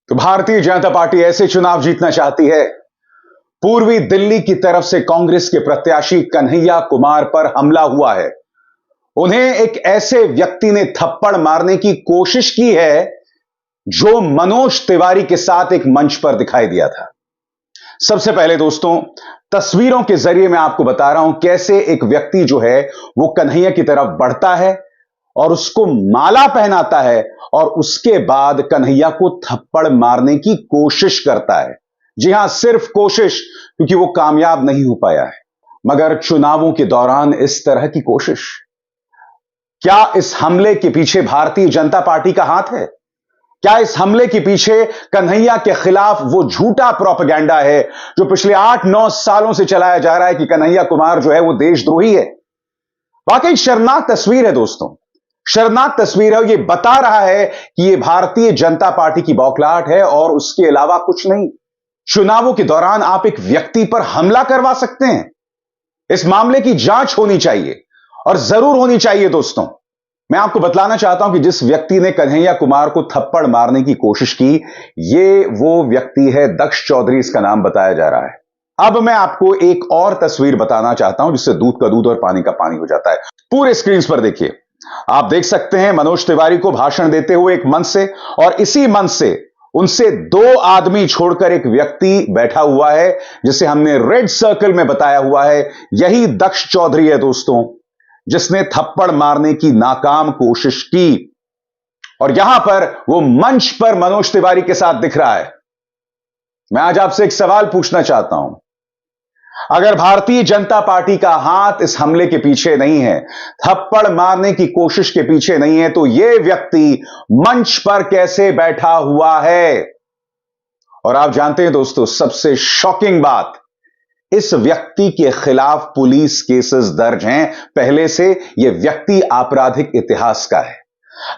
तो भारतीय जनता पार्टी ऐसे चुनाव जीतना चाहती है। पूर्वी दिल्ली की तरफ से कांग्रेस के प्रत्याशी कन्हैया कुमार पर हमला हुआ है। उन्हें एक ऐसे व्यक्ति ने थप्पड़ मारने की कोशिश की है जो मनोज तिवारी के साथ एक मंच पर दिखाई दिया था। सबसे पहले दोस्तों, तस्वीरों के जरिए मैं आपको बता रहा हूं कैसे एक व्यक्ति जो है वो कन्हैया की तरफ बढ़ता है और उसको माला पहनाता है और उसके बाद कन्हैया को थप्पड़ मारने की कोशिश करता है। जी हां, सिर्फ कोशिश, क्योंकि वो कामयाब नहीं हो पाया है। मगर चुनावों के दौरान इस तरह की कोशिश, क्या इस हमले के पीछे भारतीय जनता पार्टी का हाथ है? क्या इस हमले के पीछे कन्हैया के खिलाफ वो झूठा प्रोपेगेंडा है जो पिछले 8-9 सालों से चलाया जा रहा है कि कन्हैया कुमार जो है वो देशद्रोही है? वाकई शर्मनाक तस्वीर है दोस्तों, शर्मनाक तस्वीर है। ये बता रहा है कि ये भारतीय जनता पार्टी की बौखलाहट है और उसके अलावा कुछ नहीं। चुनावों के दौरान आप एक व्यक्ति पर हमला करवा सकते हैं? इस मामले की जांच होनी चाहिए और जरूर होनी चाहिए दोस्तों। मैं आपको बतलाना चाहता हूं कि जिस व्यक्ति ने कन्हैया कुमार को थप्पड़ मारने की कोशिश की, ये वो व्यक्ति है दक्ष चौधरी, इसका नाम बताया जा रहा है। अब मैं आपको एक और तस्वीर बताना चाहता हूं जिससे दूध का दूध और पानी का पानी हो जाता है। पूरे स्क्रीन पर देखिए, आप देख सकते हैं मनोज तिवारी को भाषण देते हुए एक मंच से, और इसी मंच से उनसे 2 आदमी छोड़कर एक व्यक्ति बैठा हुआ है जिसे हमने रेड सर्कल में बताया हुआ है। यही दक्ष चौधरी है दोस्तों, जिसने थप्पड़ मारने की नाकाम कोशिश की, और यहां पर वो मंच पर मनोज तिवारी के साथ दिख रहा है। मैं आज आपसे एक सवाल पूछना चाहता हूं, अगर भारतीय जनता पार्टी का हाथ इस हमले के पीछे नहीं है, थप्पड़ मारने की कोशिश के पीछे नहीं है, तो यह व्यक्ति मंच पर कैसे बैठा हुआ है? और आप जानते हैं दोस्तों, सबसे शॉकिंग बात, इस व्यक्ति के खिलाफ पुलिस केसेस दर्ज हैं पहले से। यह व्यक्ति आपराधिक इतिहास का है।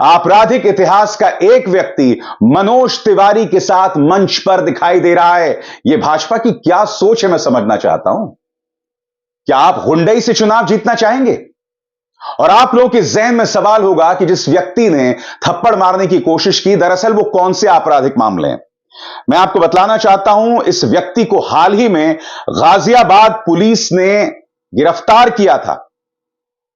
आपराधिक इतिहास का एक व्यक्ति मनोज तिवारी के साथ मंच पर दिखाई दे रहा है। यह भाजपा की क्या सोच है, मैं समझना चाहता हूं। क्या आप हुंडई से चुनाव जीतना चाहेंगे? और आप लोगों के जहन में सवाल होगा कि जिस व्यक्ति ने थप्पड़ मारने की कोशिश की, दरअसल वो कौन से आपराधिक मामले हैं। मैं आपको बतलाना चाहता हूं, इस व्यक्ति को हाल ही में गाजियाबाद पुलिस ने गिरफ्तार किया था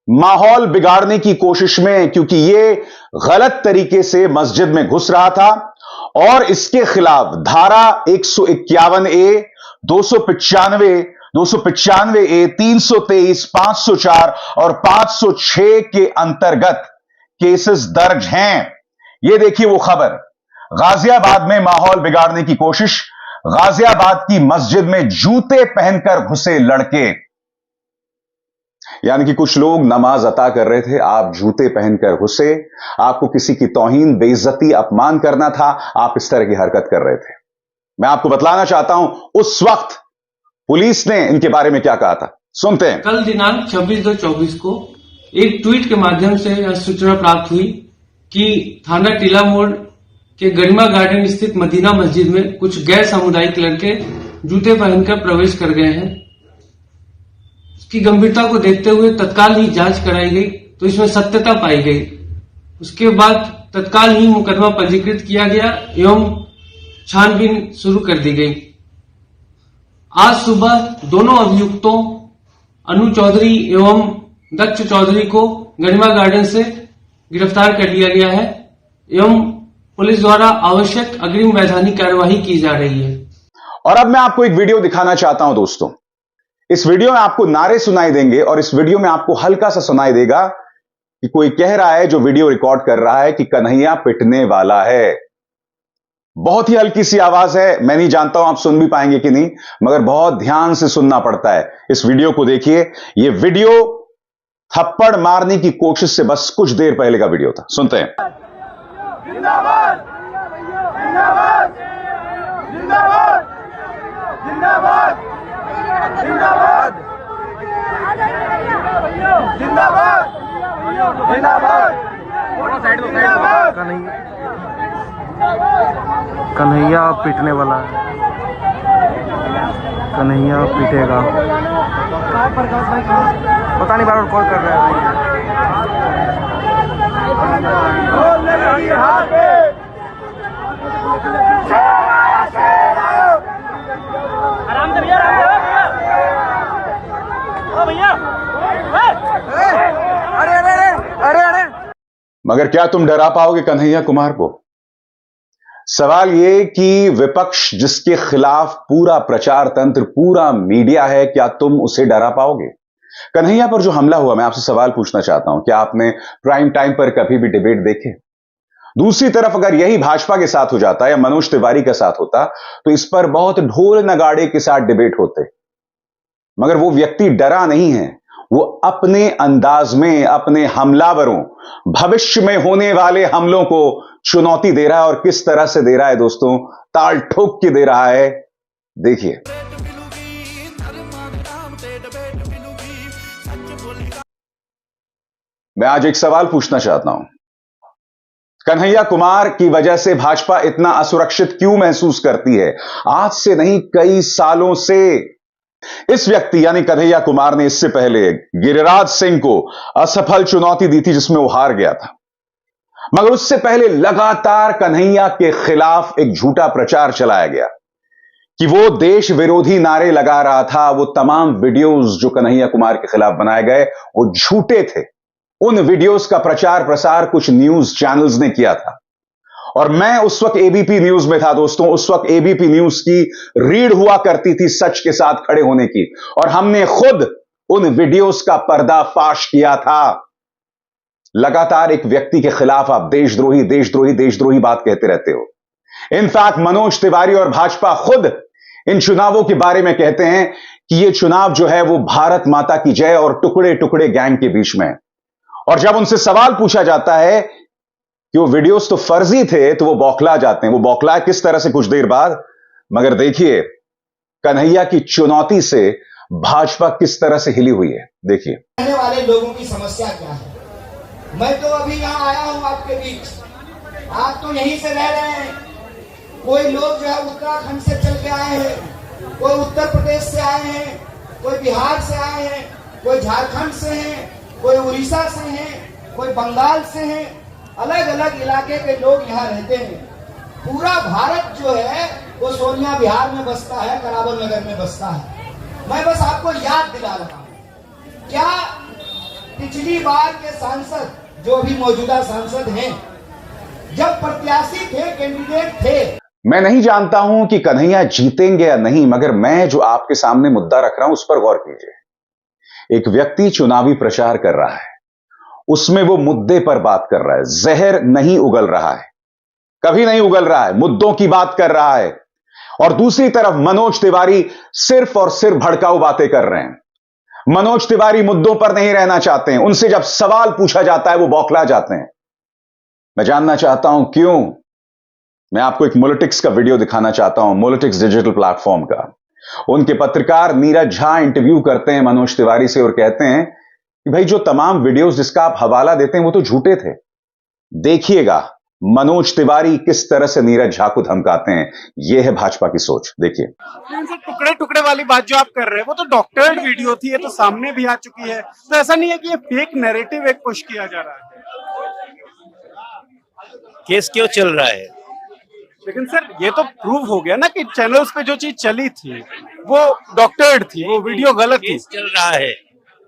माहौल बिगाड़ने की कोशिश में, क्योंकि यह गलत तरीके से मस्जिद में घुस रहा था और इसके खिलाफ धारा 151A, 295A, 323, 504 और 506 के अंतर्गत केसेस दर्ज हैं। यह देखिए वो खबर, गाजियाबाद में माहौल बिगाड़ने की कोशिश, गाजियाबाद की मस्जिद में जूते पहनकर घुसे लड़के। यानी कि कुछ लोग नमाज अता कर रहे थे, आप जूते पहनकर घुसे, आपको किसी की तौहीन, बेइज्जती, अपमान करना था, आप इस तरह की हरकत कर रहे थे। मैं आपको बतलाना चाहता हूं उस वक्त पुलिस ने इनके बारे में क्या कहा था, सुनते हैं। कल दिनांक 26/2/24 को एक ट्वीट के माध्यम से यह सूचना प्राप्त हुई कि थाना टीला मोड़ के गरिमा गार्डन स्थित मदीना मस्जिद में कुछ गैर सामुदायिक लड़के जूते पहनकर प्रवेश कर गए हैं। इसकी गंभीरता को देखते हुए तत्काल ही जांच कराई गई तो इसमें सत्यता पाई गई। उसके बाद तत्काल ही मुकदमा पंजीकृत किया गया एवं छानबीन शुरू कर दी गई। आज सुबह दोनों अभियुक्तों अनु चौधरी एवं दक्ष चौधरी को गरिमा गार्डन से गिरफ्तार कर लिया गया है एवं पुलिस द्वारा आवश्यक अग्रिम वैधानिक कार्यवाही की जा रही है। और अब मैं आपको एक वीडियो दिखाना चाहता हूं दोस्तों। इस वीडियो में आपको नारे सुनाई देंगे और इस वीडियो में आपको हल्का सा सुनाई देगा कि कोई कह रहा है, जो वीडियो रिकॉर्ड कर रहा है, कि कन्हैया पिटने वाला है। बहुत ही हल्की सी आवाज है, मैं नहीं जानता हूं आप सुन भी पाएंगे कि नहीं, मगर बहुत ध्यान से सुनना पड़ता है। इस वीडियो को देखिए, यह वीडियो थप्पड़ मारने की कोशिश से बस कुछ देर पहले का वीडियो था, सुनते हैं। जिंदाबाद जिंदाबाद जिंदाबाद जिंदाबाद जिंदाबाद जिंदाबाद जिंदाबाद कन्हैया पीटने वाला है, कन्हैया पीटेगा। पता नहीं, बार बार कॉल कर रहा है। हाथ पे मगर क्या तुम डरा पाओगे कन्हैया कुमार को? सवाल यह कि विपक्ष जिसके खिलाफ पूरा प्रचार तंत्र, पूरा मीडिया है, क्या तुम उसे डरा पाओगे? कन्हैया पर जो हमला हुआ, मैं आपसे सवाल पूछना चाहता हूं, क्या आपने प्राइम टाइम पर कभी भी डिबेट देखे? दूसरी तरफ अगर यही भाजपा के साथ हो जाता या मनोज तिवारी के साथ होता तो इस पर बहुत ढोल नगाड़े के साथ डिबेट होते। मगर वो व्यक्ति डरा नहीं है, वो अपने अंदाज में अपने हमलावरों, भविष्य में होने वाले हमलों को चुनौती दे रहा है। और किस तरह से दे रहा है दोस्तों, ताल ठोक के दे रहा है, देखिए। मैं आज एक सवाल पूछना चाहता हूं, कन्हैया कुमार की वजह से भाजपा इतना असुरक्षित क्यों महसूस करती है? आज से नहीं, कई सालों से। इस व्यक्ति यानी कन्हैया कुमार ने इससे पहले गिरिराज सिंह को असफल चुनौती दी थी जिसमें वो हार गया था। मगर उससे पहले लगातार कन्हैया के खिलाफ एक झूठा प्रचार चलाया गया कि वो देश विरोधी नारे लगा रहा था। वो तमाम वीडियोस जो कन्हैया कुमार के खिलाफ बनाए गए वो झूठे थे। उन वीडियोस का प्रचार प्रसार कुछ न्यूज चैनल्स ने किया था और मैं उस वक्त एबीपी न्यूज में था दोस्तों। उस वक्त एबीपी न्यूज की रीड हुआ करती थी सच के साथ खड़े होने की, और हमने खुद उन वीडियोस का पर्दाफाश किया था। लगातार एक व्यक्ति के खिलाफ आप देशद्रोही देशद्रोही देशद्रोही बात कहते रहते हो। इनफैक्ट मनोज तिवारी और भाजपा खुद इन चुनावों के बारे में कहते हैं कि यह चुनाव जो है वो भारत माता की जय और टुकड़े टुकड़े गैंग के बीच में। और जब उनसे सवाल पूछा जाता है कि वो वीडियोस तो फर्जी थे तो वो बौखला जाते हैं। वो बौखला किस तरह से कुछ देर बाद, मगर देखिए कन्हैया की चुनौती से भाजपा किस तरह से हिली हुई है, देखिए। रहने वाले लोगों की समस्या क्या है? मैं तो अभी यहाँ आया हूँ आपके बीच, आप तो यहीं से रह रहे हैं। कोई लोग जो है उत्तराखंड से चल के आए हैं, कोई उत्तर प्रदेश से आए हैं, कोई बिहार से आए हैं, कोई झारखंड से हैं, कोई उड़ीसा से हैं, कोई बंगाल से हैं। अलग अलग इलाके के लोग यहाँ रहते हैं। पूरा भारत जो है वो सोनिया बिहार में बसता है, करावल नगर में बसता है। मैं बस आपको याद दिला रहा हूँ, क्या पिछली बार के सांसद जो अभी मौजूदा सांसद हैं, जब प्रत्याशी थे, कैंडिडेट थे। मैं नहीं जानता हूं कि कन्हैया जीतेंगे या नहीं, मगर मैं जो आपके सामने मुद्दा रख रहा हूं उस पर गौर कीजिए। एक व्यक्ति चुनावी प्रचार कर रहा है, उसमें वो मुद्दे पर बात कर रहा है। जहर नहीं उगल रहा है, कभी नहीं उगल रहा है, मुद्दों की बात कर रहा है। और दूसरी तरफ मनोज तिवारी सिर्फ और सिर्फ भड़काऊ बातें कर रहे हैं। मनोज तिवारी मुद्दों पर नहीं रहना चाहते हैं। उनसे जब सवाल पूछा जाता है वो बौखला जाते हैं। मैं जानना चाहता हूं क्यों। मैं आपको एक पॉलिटिक्स का वीडियो दिखाना चाहता हूं, पॉलिटिक्स डिजिटल प्लेटफॉर्म का। उनके पत्रकार नीरज झा इंटरव्यू करते हैं मनोज तिवारी से और कहते हैं कि भाई जो तमाम वीडियोस जिसका आप हवाला देते हैं वो तो झूठे थे। देखिएगा मनोज तिवारी किस तरह से नीरज झा को धमकाते हैं। यह है भाजपा की सोच, देखिए। टुकड़े टुकड़े वाली बात जो आप कर रहे हैं वो तो डॉक्टर्ड वीडियो थी, ये तो सामने भी आ चुकी है। तो ऐसा नहीं है कि ये फेक नैरेटिव एक पुश किया जा रहा है। केस क्यों चल रहा है? लेकिन सर ये तो प्रूव हो गया ना कि चैनल्स पे जो चीज चली थी वो डॉक्टर्ड थी, वो वीडियो गलत थी। केस चल रहा है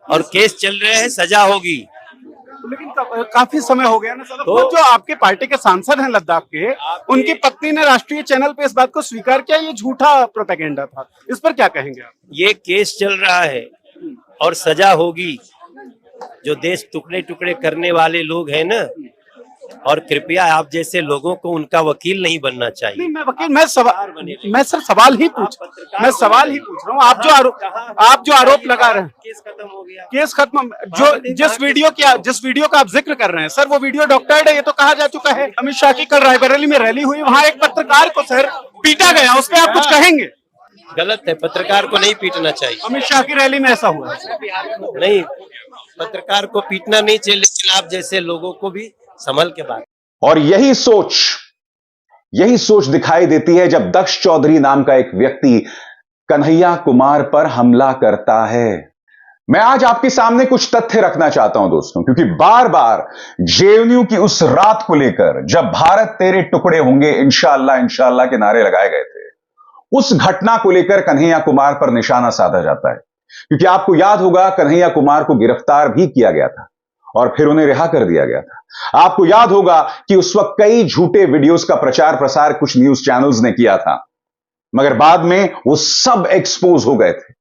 और केस चल रहे हैं, सजा होगी। लेकिन काफी समय हो गया ना सर। तो जो आपके पार्टी के सांसद हैं लद्दाख के, उनकी पत्नी ने राष्ट्रीय चैनल पे इस बात को स्वीकार किया ये झूठा प्रोपेगेंडा था। इस पर क्या कहेंगे आप? ये केस चल रहा है और सजा होगी। जो देश टुकड़े टुकड़े करने वाले लोग हैं ना, और कृपया आप जैसे लोगों को उनका वकील नहीं बनना चाहिए। नहीं, मैं वकील, मैं सर सवाल ही पूछ रहा हूँ। आप जो आरोप लगा रहे हैं, केस खत्म हो गया। केस खत्म। जो जिस वीडियो का आप जिक्र कर रहे हैं सर, वो वीडियो डॉक्टर्ड है, ये तो कहा जा चुका है। अमित शाह की कल रायबरेली में रैली हुई, वहाँ एक पत्रकार को सर पीटा गया, उस पर आप कुछ कहेंगे? गलत है, पत्रकार को नहीं पीटना चाहिए। अमित शाह की रैली में ऐसा हुआ नहीं, पत्रकार को पीटना नहीं चाहिए, लेकिन आप जैसे लोगों को भी संभल के बात। और यही सोच दिखाई देती है जब दक्ष चौधरी नाम का एक व्यक्ति कन्हैया कुमार पर हमला करता है। मैं आज आपके सामने कुछ तथ्य रखना चाहता हूं दोस्तों, क्योंकि बार बार जेएनयू की उस रात को लेकर जब भारत तेरे टुकड़े होंगे इंशाअल्लाह इंशाअल्लाह के नारे लगाए गए थे, उस घटना को लेकर कन्हैया कुमार पर निशाना साधा जाता है। क्योंकि आपको याद होगा कन्हैया कुमार को गिरफ्तार भी किया गया था और फिर उन्हें रिहा कर दिया गया था। आपको याद होगा कि उस वक्त कई झूठे वीडियोस का प्रचार प्रसार कुछ न्यूज चैनल्स ने किया था, मगर बाद में वो सब एक्सपोज हो गए थे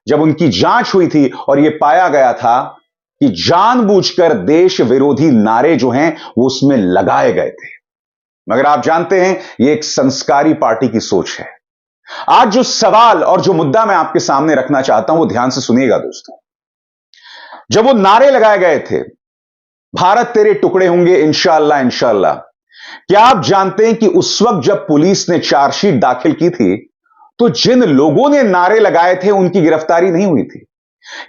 जब उनकी जांच हुई थी और यह पाया गया था कि जानबूझकर देश विरोधी नारे जो हैं वो उसमें लगाए गए थे। मगर आप जानते हैं यह एक संस्कारी पार्टी की सोच है। आज जो सवाल और जो मुद्दा मैं आपके सामने रखना चाहता हूं वो ध्यान से सुनिएगा दोस्तों। जब वो नारे लगाए गए थे, भारत तेरे टुकड़े होंगे इंशाअल्लाह इंशाअल्लाह, क्या आप जानते हैं कि उस वक्त जब पुलिस ने चार्जशीट दाखिल की थी तो जिन लोगों ने नारे लगाए थे उनकी गिरफ्तारी नहीं हुई थी,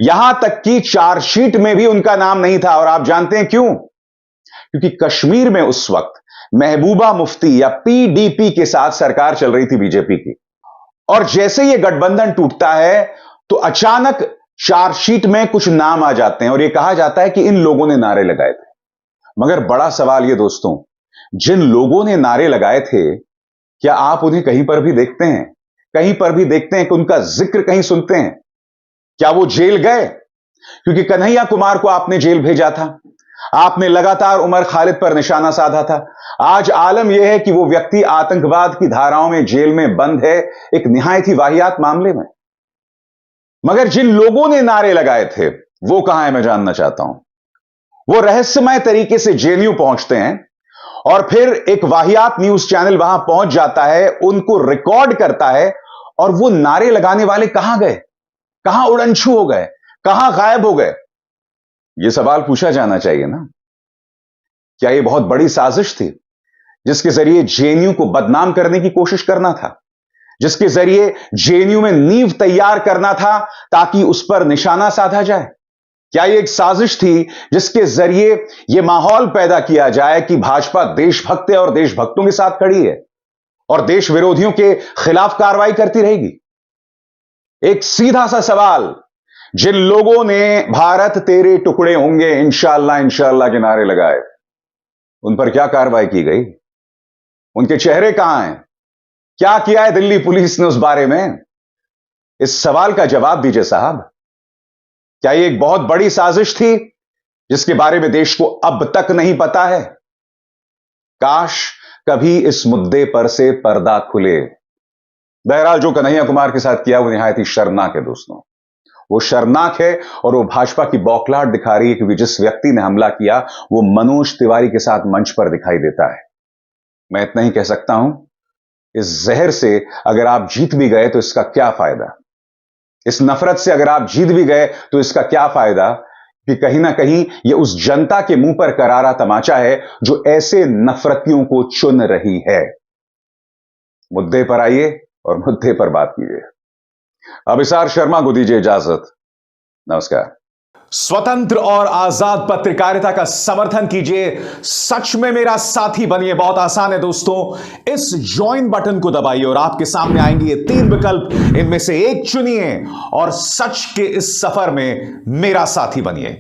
यहां तक कि चार्जशीट में भी उनका नाम नहीं था। और आप जानते हैं क्यों? क्योंकि कश्मीर में उस वक्त महबूबा मुफ्ती या पीडीपी के साथ सरकार चल रही थी, बीजेपी की। और जैसे यह गठबंधन टूटता है तो अचानक चार्जशीट में कुछ नाम आ जाते हैं और यह कहा जाता है कि इन लोगों ने नारे लगाए थे। मगर बड़ा सवाल यह दोस्तों, जिन लोगों ने नारे लगाए थे, क्या आप उन्हें कहीं पर भी देखते हैं? कहीं पर भी देखते हैं कि उनका जिक्र कहीं सुनते हैं? क्या वो जेल गए? क्योंकि कन्हैया कुमार को आपने जेल भेजा था, आपने लगातार उमर खालिद पर निशाना साधा था। आज आलम यह है कि वो व्यक्ति आतंकवाद की धाराओं में जेल में बंद है, एक निहायत ही वाहियात मामले में। मगर जिन लोगों ने नारे लगाए थे वो कहां है, मैं जानना चाहता हूं। वो रहस्यमय तरीके से जेएनयू पहुंचते हैं और फिर एक वाहियात न्यूज चैनल वहां पहुंच जाता है, उनको रिकॉर्ड करता है, और वो नारे लगाने वाले कहां गए, कहां उड़नछू हो गए, कहां गायब हो गए? यह सवाल पूछा जाना चाहिए ना। क्या यह बहुत बड़ी साजिश थी जिसके जरिए जेएनयू को बदनाम करने की कोशिश करना था, जिसके जरिए जेएनयू में नींव तैयार करना था ताकि उस पर निशाना साधा जाए? क्या यह एक साजिश थी जिसके जरिए यह माहौल पैदा किया जाए कि भाजपा देशभक्त है और देशभक्तों के साथ खड़ी है और देश विरोधियों के खिलाफ कार्रवाई करती रहेगी? एक सीधा सा सवाल, जिन लोगों ने भारत तेरे टुकड़े होंगे इंशाअल्लाह इंशाअल्लाह के नारे लगाए, उन पर क्या कार्रवाई की गई? उनके चेहरे कहां हैं? क्या किया है दिल्ली पुलिस ने उस बारे में? इस सवाल का जवाब दीजिए साहब। क्या यह एक बहुत बड़ी साजिश थी जिसके बारे में देश को अब तक नहीं पता है? काश कभी इस मुद्दे पर से पर्दा खुले। बहरहाल जो कन्हैया कुमार के साथ किया वो निहायत ही शर्मनाक है दोस्तों। वो शर्मनाक है और वो भाजपा की बौखलाहट दिखा रही है कि जिस व्यक्ति ने हमला किया वो मनोज तिवारी के साथ मंच पर दिखाई देता है। मैं इतना ही कह सकता हूं, इस जहर से अगर आप जीत भी गए तो इसका क्या फायदा? इस नफरत से अगर आप जीत भी गए तो इसका क्या फायदा? कि कहीं ना कहीं यह उस जनता के मुंह पर करारा तमाचा है जो ऐसे नफरतियों को चुन रही है। मुद्दे पर आइए और मुद्दे पर बात कीजिए। अभिसार शर्मा को दीजिए इजाजत। नमस्कार। स्वतंत्र और आजाद पत्रकारिता का समर्थन कीजिए, सच में मेरा साथी बनिए। बहुत आसान है दोस्तों, इस ज्वाइन बटन को दबाइए और आपके सामने आएंगे ये 3 विकल्प, इनमें से एक चुनिए और सच के इस सफर में मेरा साथी बनिए।